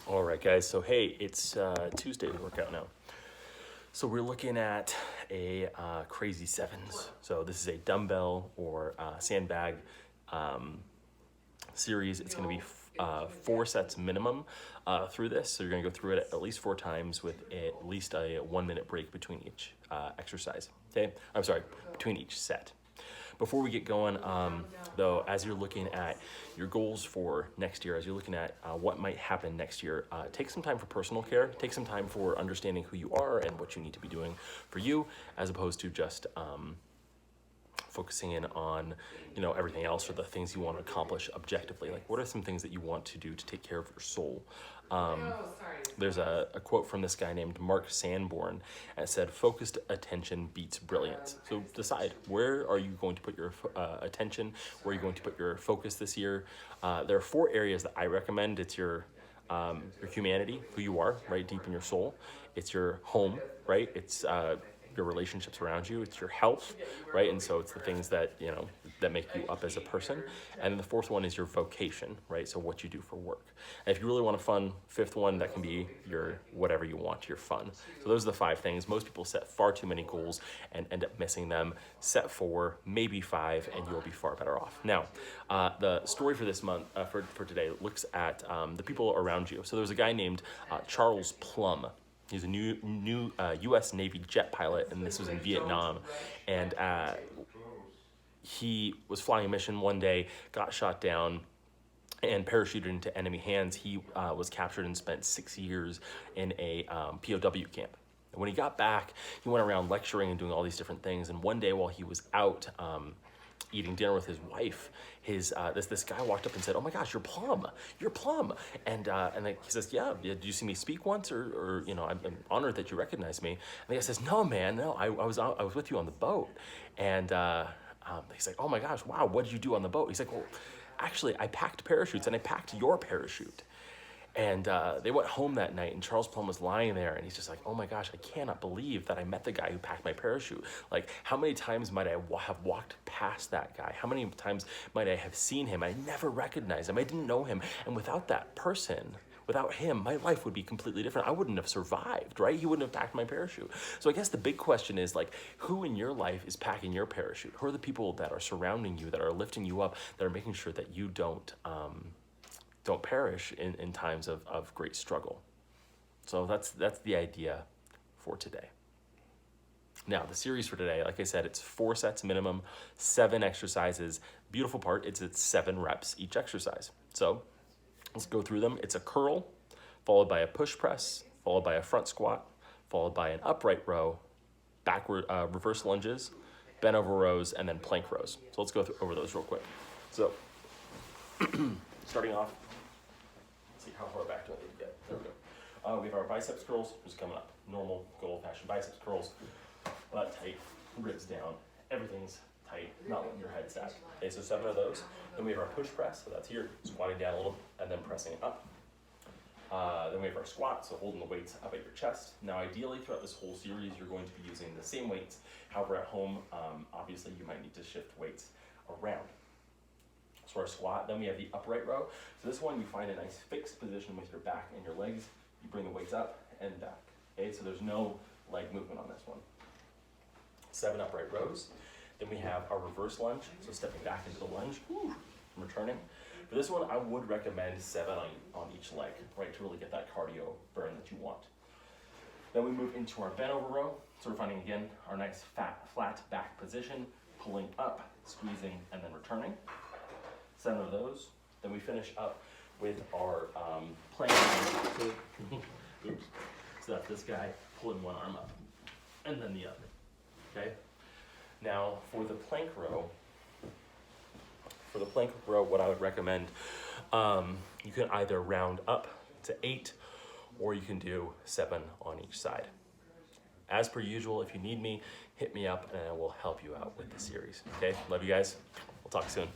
All right, guys. So, hey, it's Tuesday workout now. So we're looking at a crazy sevens. So this is a dumbbell or sandbag series. It's going to be 4 sets minimum through this. So you're going to go through it at least 4 times with at least a 1-minute break between each exercise. Okay, I'm sorry, between each set. Before we get going, though, as you're looking at your goals for next year, as you're looking at what might happen next year, take some time for personal care. Take some time for understanding who you are and what you need to be doing for you, as opposed to just focusing in on, everything else or the things you want to accomplish objectively. Like, what are some things that you want to do to take care of your soul? There's a quote from this guy named Mark Sanborn, and it said, "Focused attention beats brilliance." So decide, where are you going to put your attention? Where are you going to put your focus this year? There are 4 areas that I recommend. It's your humanity, who you are, right deep in your soul. It's your home, right? It's your relationships around you. It's your health, right? And so it's the things that, that make you up as a person. And then the 4th one is your vocation, right? So what you do for work. And if you really want a fun 5th one, that can be your whatever you want, your fun. So those are the 5 things. Most people set far too many goals and end up missing them. Set 4, maybe 5, and you'll be far better off. Now, the story for this month, for today, looks at the people around you. So there was a guy named Charles Plum. He's a new U.S. Navy jet pilot, and this was in Vietnam. And he was flying a mission one day, got shot down, and parachuted into enemy hands. He was captured and spent 6 years in a POW camp. And when he got back, he went around lecturing and doing all these different things. And one day while he was out eating dinner with his wife, this guy walked up and said, "Oh my gosh, you're Plum, and then he says, "Yeah, did you see me speak once, or I'm honored that you recognize me." And the guy says, "No, man, no, I was with you on the boat," and he's like, "Oh my gosh, wow, what did you do on the boat?" He's like, "Well, actually, I packed parachutes, and I packed your parachute." And they went home that night, and Charles Plum was lying there, and he's just like, "Oh my gosh, I cannot believe that I met the guy who packed my parachute. Like, how many times might I have walked past that guy? How many times might I have seen him? I never recognized him. I didn't know him. And without that person, without him, my life would be completely different. I wouldn't have survived, right? He wouldn't have packed my parachute." So I guess the big question is, like, who in your life is packing your parachute? Who are the people that are surrounding you, that are lifting you up, that are making sure that you don't perish in times of great struggle? So that's the idea for today. Now, the series for today, like I said, it's 4 sets minimum, 7 exercises. Beautiful part, it's 7 reps each exercise. So let's go through them. It's a curl, followed by a push press, followed by a front squat, followed by an upright row, backward reverse lunges, bent over rows, and then plank rows. So let's go over those real quick. So starting off, see how far back do I need to get. There we go. We have our biceps curls, which is coming up. Normal, good old-fashioned biceps curls. Butt tight, ribs down, everything's tight, not letting your head stack. Okay, so 7 of those. Then we have our push press, so that's here, squatting down a little, and then pressing up. Then we have our squat, so holding the weights up at your chest. Now, ideally, throughout this whole series, you're going to be using the same weights. However, at home, obviously, you might need to shift weights around. So our squat, then we have the upright row. So this one, you find a nice fixed position with your back and your legs. You bring the weights up and back. Okay, so there's no leg movement on this one. 7 upright rows. Then we have our reverse lunge, so stepping back into the lunge, and returning. For this one, I would recommend 7 on each leg, right, to really get that cardio burn that you want. Then we move into our bent over row. So we're finding, again, our nice flat back position, pulling up, squeezing, and then returning. 7 of those. Then we finish up with our plank. Oops. So that's this guy pulling one arm up, and then the other. Okay. Now for the plank row, what I would recommend, you can either round up to 8, or you can do 7 on each side. As per usual, if you need me, hit me up and I will help you out with the series. Okay. Love you guys. We'll talk soon.